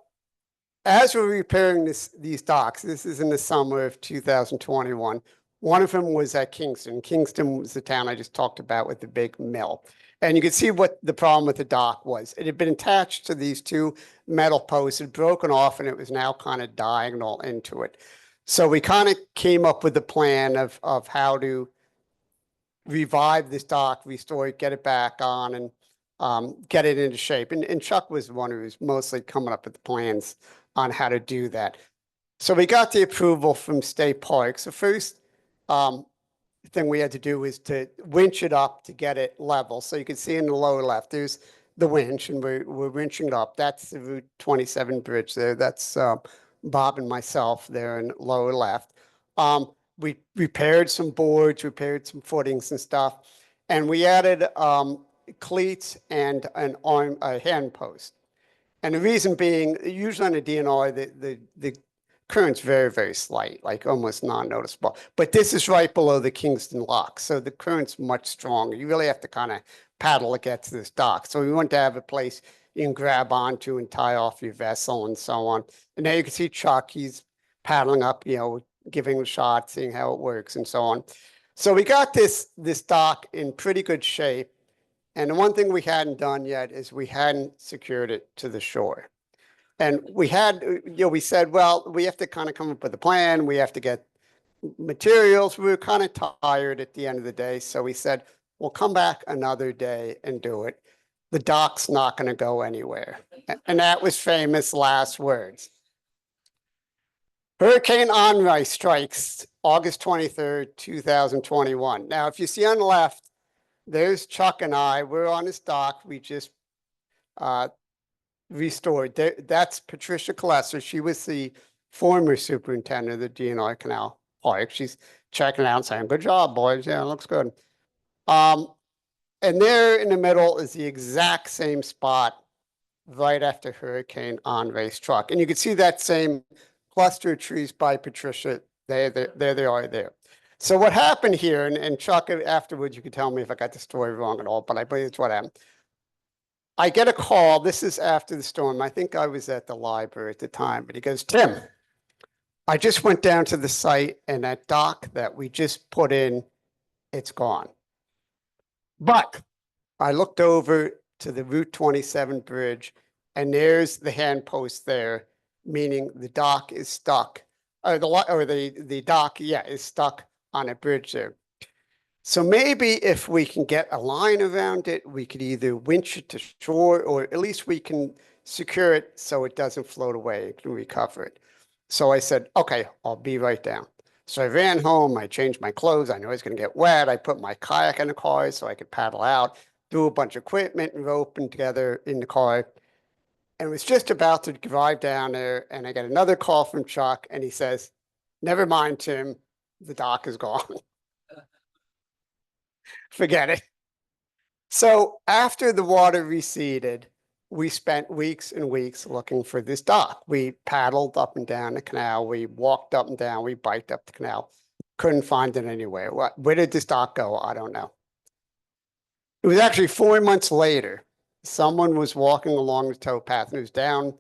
as we're repairing these docks, this is in the summer of 2021. One of them was at Kingston. Kingston was the town I just talked about with the big mill. And you can see what the problem with the dock was. It had been attached to these two metal posts, it had broken off, and it was now kind of diagonal into it. So we kind of came up with a plan of how to revive this dock, restore it, get it back on, and get it into shape. And Chuck was the one who was mostly coming up with the plans on how to do that. So we got the approval from State Parks. The first thing we had to do is to winch it up to get it level. So you can see in the lower left, there's the winch, and we're winching it up. That's the Route 27 bridge there. That's Bob and myself there in lower left. We repaired some boards, repaired some footings and stuff, and we added cleats and a hand post. And the reason being, usually on a DNR, the current's very, very slight, like almost non-noticeable. But this is right below the Kingston Lock, so the current's much stronger. You really have to kind of paddle to get to this dock. So we want to have a place you can grab onto and tie off your vessel and so on. And now you can see Chuck, he's paddling up, giving a shot, seeing how it works and so on. So we got this dock in pretty good shape. And the one thing we hadn't done yet is we hadn't secured it to the shore. And we had, we said, well, we have to kind of come up with a plan. We have to get materials. We were kind of tired at the end of the day. So we said, we'll come back another day and do it. The dock's not going to go anywhere. And that was famous last words. Hurricane Henri strikes August 23rd, 2021. Now, if you see on the left, there's Chuck and I. We're on this dock. We just restored. That's Patricia Kalesser. She was the former superintendent of the D&R Canal Park. She's checking out and saying, good job, boys. Yeah, it looks good. And there in the middle is the exact same spot right after Hurricane Henri struck. And you can see that same cluster of trees by Patricia. There they are there. So what happened here, and Chuck, afterwards, you can tell me if I got the story wrong at all, but I believe it's what happened. I get a call. This is after the storm. I think I was at the library at the time, but he goes, Tim, I just went down to the site and that dock that we just put in, it's gone. But I looked over to the Route 27 bridge and there's the hand post there, meaning the dock is stuck, or the dock, yeah, is stuck on a bridge there. So maybe if we can get a line around it, we could either winch it to shore or at least we can secure it so it doesn't float away, it can recover it. So I said, okay, I'll be right down. So I ran home, I changed my clothes, I knew I was gonna get wet. I put my kayak in the car so I could paddle out, threw a bunch of equipment and rope and together in the car. And was just about to drive down there and I got another call from Chuck and he says, never mind, Tim, the dock is gone. Forget it. So after the water receded, we spent weeks and weeks looking for this dock. We paddled up and down the canal. We walked up and down. We biked up the canal. Couldn't find it anywhere. Where did this dock go? I don't know. It was actually 4 months later. Someone was walking along the towpath and it was down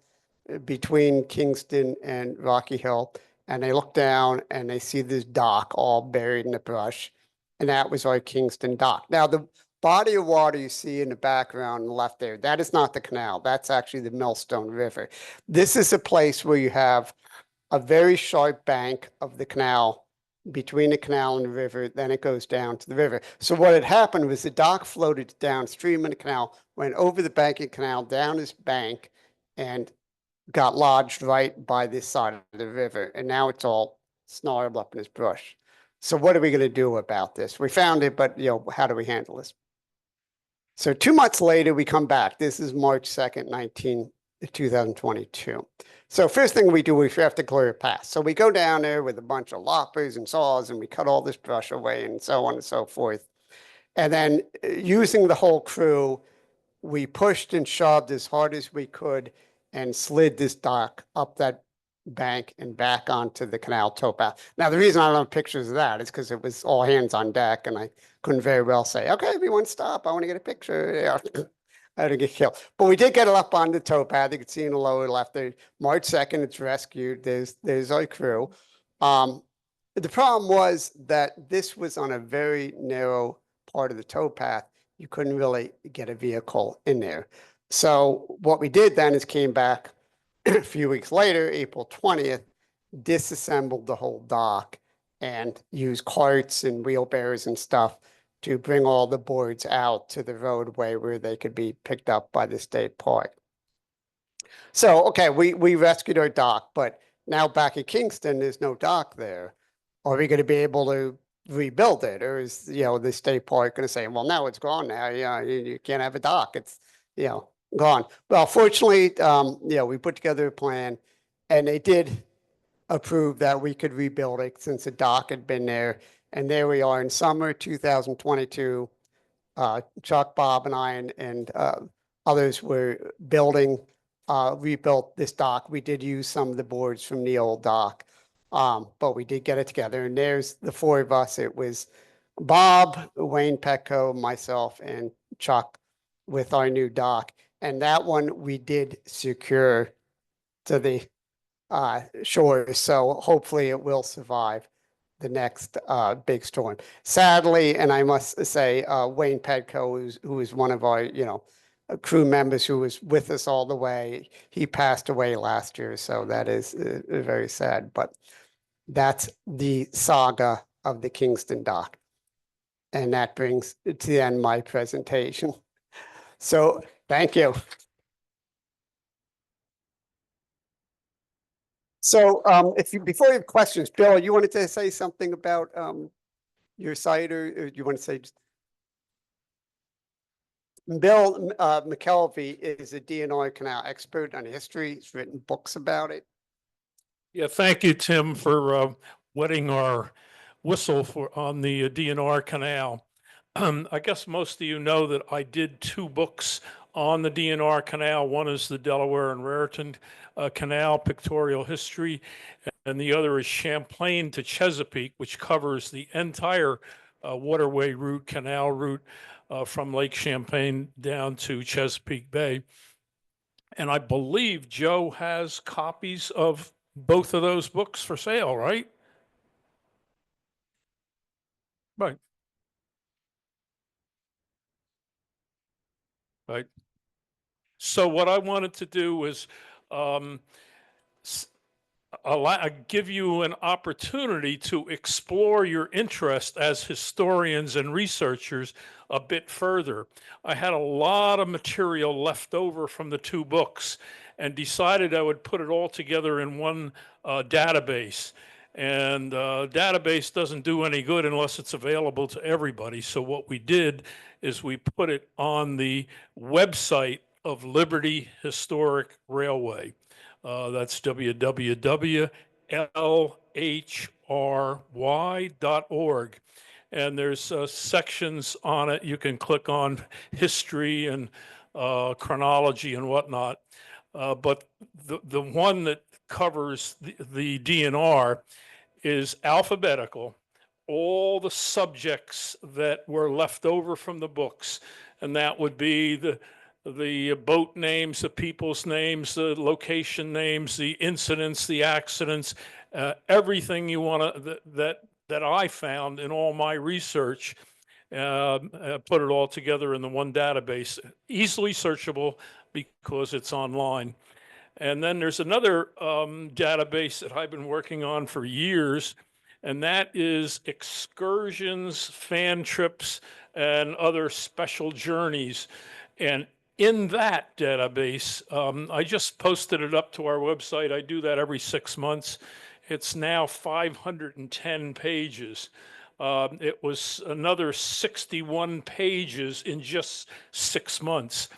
between Kingston and Rocky Hill. And they look down and they see this dock all buried in the brush. And that was our Kingston dock. Now, the body of water you see in the background on the left there, that is not the canal. That's actually the Millstone River. This is a place where you have a very sharp bank of the canal between the canal and the river. Then it goes down to the river. So what had happened was the dock floated downstream in the canal, went over the bank of the canal, down this bank, and got lodged right by this side of the river. And now it's all snarled up in this brush. So what are we going to do about this? We found it, but how do we handle this? So 2 months later, we come back. This is March 2nd, 2022. So first thing we do, we have to clear a path. So we go down there with a bunch of loppers and saws and we cut all this brush away and so on and so forth. And then using the whole crew, we pushed and shoved as hard as we could and slid this dock up that bank and back onto the canal towpath. Now, the reason I don't have pictures of that is because it was all hands on deck and I couldn't very well say, okay, everyone stop. I want to get a picture. Yeah. I didn't get killed. But we did get it up on the towpath. You can see in the lower left there, March 2nd, it's rescued. There's our crew. The problem was that this was on a very narrow part of the towpath. You couldn't really get a vehicle in there. So what we did then is came back a few weeks later, April 20th, disassembled the whole dock and used carts and wheelbarrows and stuff to bring all the boards out to the roadway where they could be picked up by the state park. So, okay, we rescued our dock, but now back at Kingston, there's no dock there. Are we going to be able to rebuild it? Or is, the state park going to say, well, now it's gone now. You can't have a dock. It's, gone. Well, fortunately, we put together a plan and they did approve that we could rebuild it since the dock had been there. And there we are in summer 2022. Chuck, Bob, and I and others were building rebuilt this dock. We did use some of the boards from the old dock, but we did get it together. And there's the four of us. It was Bob, Wayne Petco, myself, and Chuck with our new dock. And that one we did secure to the shore. So hopefully it will survive the next big storm. Sadly, and I must say, Wayne Petco, who is one of our, crew members who was with us all the way, he passed away last year. So that is very sad. But that's the saga of the Kingston dock. And that brings to the end my presentation. So thank you. So before you have questions, Bill, you wanted to say something about your site, or you want to say just... Bill McKelvey is a D&R Canal expert on history. He's written books about it. Yeah, thank you, Tim, for wetting our whistle on the D&R Canal. I guess most of you know that I did 2 books on the D&R Canal. One is the Delaware and Raritan Canal Pictorial History, and the other is Champlain to Chesapeake, which covers the entire waterway route, canal route from Lake Champlain down to Chesapeake Bay. And I believe Joe has copies of both of those books for sale, right? Right. Right. So what I wanted to do was give you an opportunity to explore your interest as historians and researchers a bit further. I had a lot of material left over from the 2 books and decided I would put it all together in one database. And database doesn't do any good unless it's available to everybody. So what we did is we put it on the website of Liberty Historic Railway. That's www.lhry.org. And there's sections on it. You can click on history and chronology and whatnot. But the one that covers the D&R is alphabetical, all the subjects that were left over from the books. And that would be the boat names, the people's names, the location names, the incidents, the accidents, everything you want to, that I found in all my research, put it all together in the one database, easily searchable because it's online. And then there's another database that I've been working on for years, and that is excursions, fan trips, and other special journeys. And in that database, I just posted it up to our website. I do that every 6 months. It's now 510 pages. It was another 61 pages in just 6 months.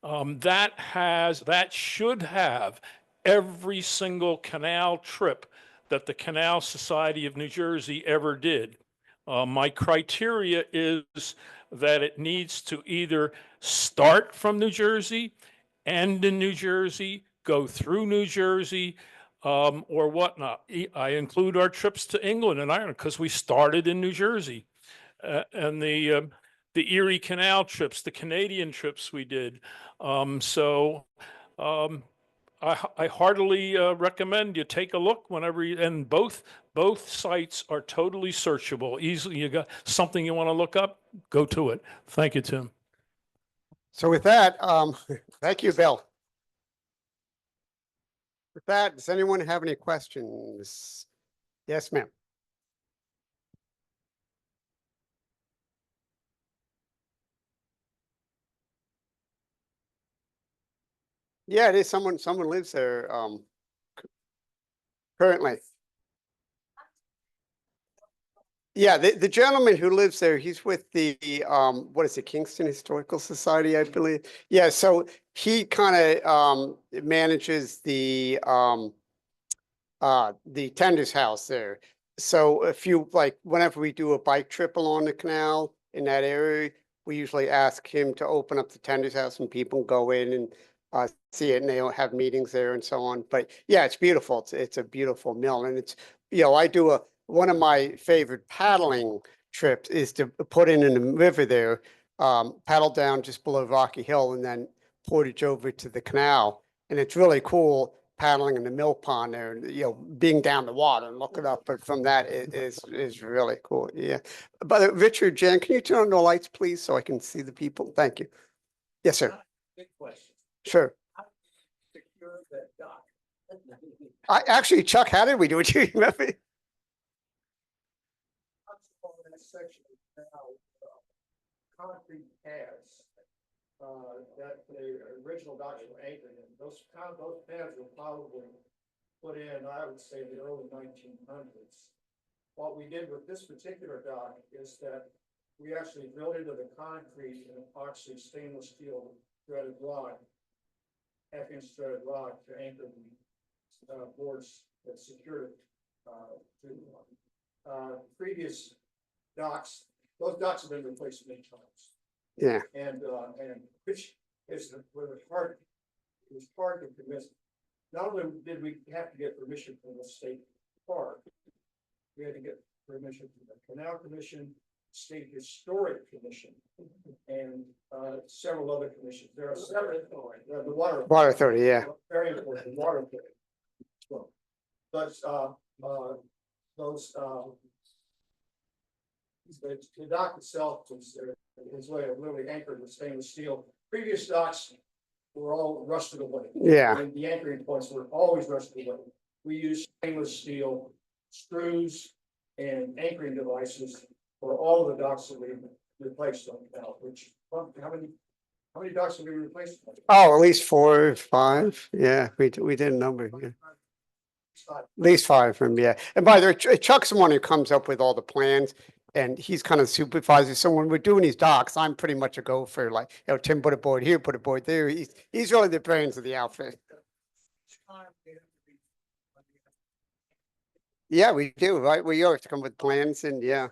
That should have every single canal trip that the Canal Society of New Jersey ever did. My criteria is that it needs to either start from New Jersey, end in New Jersey, go through New Jersey, or whatnot. I include our trips to England and Ireland because we started in New Jersey. And the Erie Canal trips, the Canadian trips we did. I heartily recommend you take a look whenever you, and both sites are totally searchable. Easily, you got something you want to look up, go to it. Thank you, Tim. So with that, thank you, Bill. With that, does anyone have any questions? Yes, ma'am. Yeah, it is someone lives there currently. Yeah, the gentleman who lives there, he's with the what is it, Kingston Historical Society, I believe. Yeah, so he kind of manages the tender's house there. So if you whenever we do a bike trip along the canal in that area, we usually ask him to open up the tender's house and people go in and see it, and they don't have meetings there and so on. But yeah, it's beautiful. It's a beautiful mill, and it's, you know, I do one of my favorite paddling trips is to put in the river there, paddle down just below Rocky Hill, and then portage over to the canal. And it's really cool paddling in the mill pond there, and, you know, being down the water and looking up. But from that, it is really cool. Yeah. But Richard, Jen, can you turn on the lights, please, so I can see the people? Thank you. Yes, sir. Good question. Sure. Secure that dock. Actually, Chuck, how did we do it? Do you remember? On that section now, concrete pads, that the original docks were anchored in. Those pads were probably put in, I would say, the early 1900s. What we did with this particular dock is that we actually drilled into the concrete an epoxy stainless steel threaded rod, half-inch threaded rod to anchor the boards that secured it to the line. Previous docks, those docks have been replaced many times. Yeah. And which is where it was hard to convince. Not only did we have to get permission from the state park, we had to get permission from the Canal Commission, State Historic Commission, and several other commissions. There are several, the Water Authority, yeah. Very important, Water Authority. Well, but those the dock itself was his way of literally anchored with stainless steel. Previous docks were all rusted away. Yeah. And the anchoring points were always rusted away. We used stainless steel screws and anchoring devices for all of the docks that we replaced on the canal. Which how many docks have we replaced? Oh, at least 4 or 5. Yeah, we did a number. Yeah. At least 5 of them. Yeah. And by the way, Chuck's the one who comes up with all the plans, and he's kind of supervisor. So when we're doing these docks, I'm pretty much a gopher. Like, you know, Tim put a board here, put a board there. He's really the brains of the outfit. Yeah, we do, right? We always come with plans, and yeah.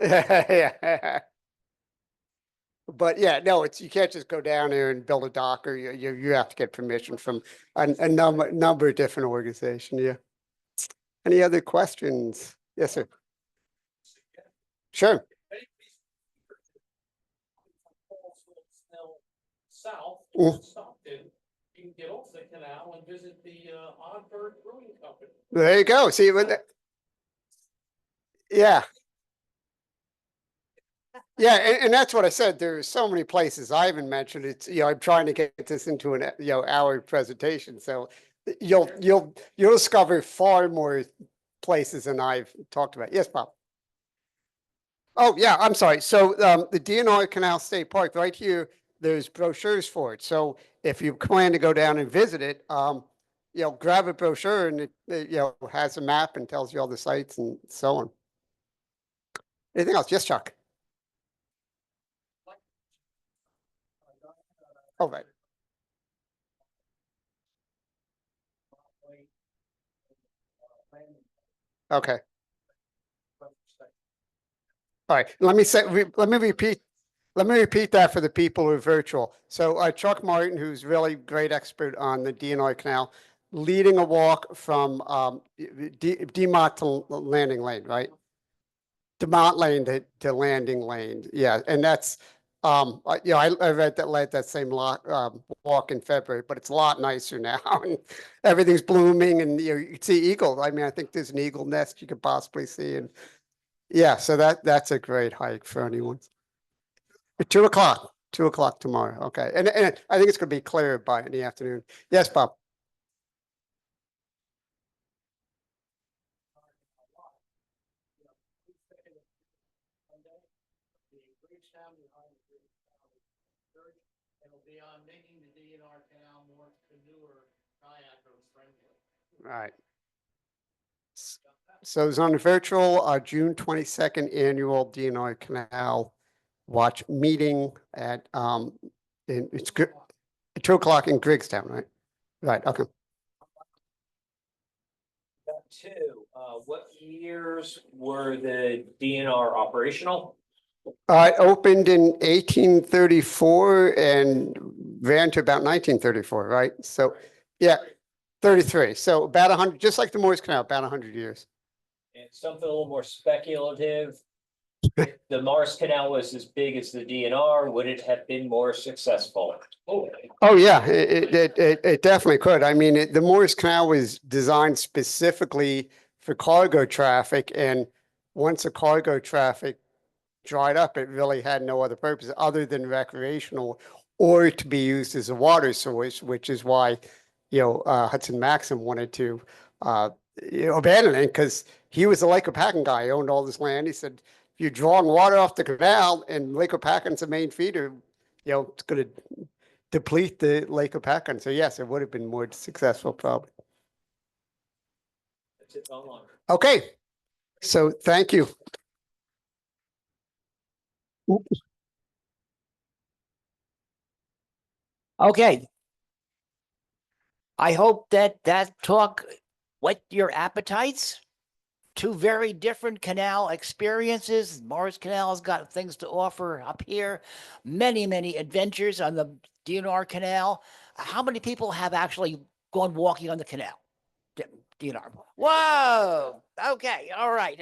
Yeah. But yeah, no, you can't just go down there and build a dock, or you have to get permission from a number of different organizations. Yeah. Any other questions? Yes, sir. Sure. South, Mm. Stockton, you can get off the canal and visit the Oddbird Brewing Company. There you go. See, yeah. Yeah, and that's what I said. There's so many places I haven't mentioned. It's, you know, I'm trying to get this into an, you know, hour presentation. So you'll discover far more places than I've talked about. Yes, Bob. Oh, yeah, I'm sorry. So the D&R Canal State Park right here, there's brochures for it. So if you plan to go down and visit it, you know, grab a brochure, and it you know, has a map and tells you all the sites and so on. Anything else? Yes, Chuck. Oh, right. Okay. All right. Let me repeat that for the people who are virtual. So Chuck Martin, who's really great expert on the D&R Canal, leading a walk from Demont to Landing Lane, right? Demont Lane to Landing Lane. Yeah, and that's you know, I read that same walk in February, but it's a lot nicer now, and everything's blooming, and you know, you can see eagles. I mean, I think there's an eagle nest you could possibly see, and yeah, so that's a great hike for anyone. At 2 o'clock, 2 o'clock tomorrow. Okay, and I think it's going to be clear by in the afternoon. Yes, Bob. It'll be on making the D&R Canal more canoe kayaker friendly. Right. So it's on the virtual June 22nd annual D&R Canal Watch meeting at it's good at 2 o'clock in Griggstown, right? Right. Okay. Got two. What years were the DNR operational? It opened in 1834 and ran to about 1934, right? So, yeah, 33. So about 100, just like the Morris Canal, about 100 years. And something a little more speculative. If the Morris Canal was as big as the DNR, would it have been more successful? Oh, yeah, it definitely could. I mean, the Morris Canal was designed specifically for cargo traffic, and once the cargo traffic dried up, it really had no other purpose other than recreational or to be used as a water source, which is why, Hudson Maxim wanted to, abandon it because he was a Lake Hopatcong guy, owned all this land. He said, if you're drawing water off the canal and Lake Hopatcong's the main feeder, it's going to deplete the Lake Hopatcong. So yes, it would have been more successful probably. That's it online. Okay, so thank you. Okay. I hope that talk whet your appetites. Two very different canal experiences. Morris Canal has got things to offer up here. Many, many adventures on the D&R Canal. How many people have actually gone walking on the canal? D&R. Whoa. Okay. All right.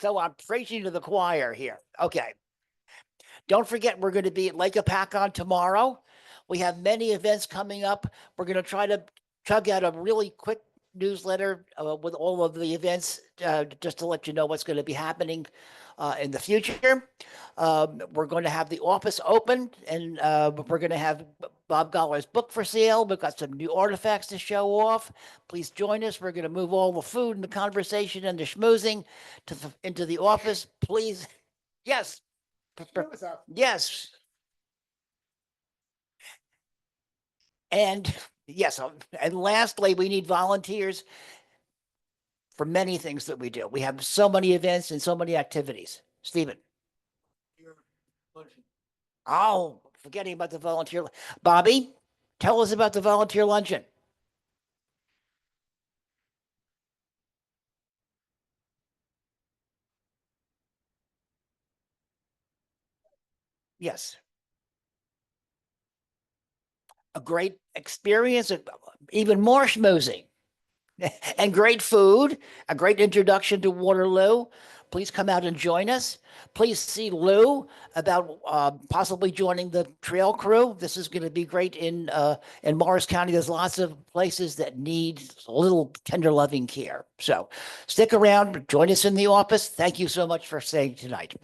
So I'm preaching to the choir here. Okay. Don't forget, we're going to be at Lake Hopatcong tomorrow. We have many events coming up. We're going to try to chug out a really quick newsletter with all of the events, just to let you know what's going to be happening in the future. We're going to have the office open, and we're going to have Bob Goller's book for sale. We've got some new artifacts to show off. Please join us. We're going to move all the food and the conversation and the schmoozing into the office. Please. Yes. Yes. And yes, and lastly, we need volunteers for many things that we do. We have so many events and so many activities. Stephen. Oh, forgetting about the volunteer. Bobby, tell us about the volunteer luncheon. Yes. A great experience, even more schmoozing. And great food, a great introduction to Waterloo. Please come out and join us. Please see Lou about possibly joining the trail crew. This is going to be great in Morris County. There's lots of places that need a little tender loving care. So stick around, join us in the office. Thank you so much for staying tonight.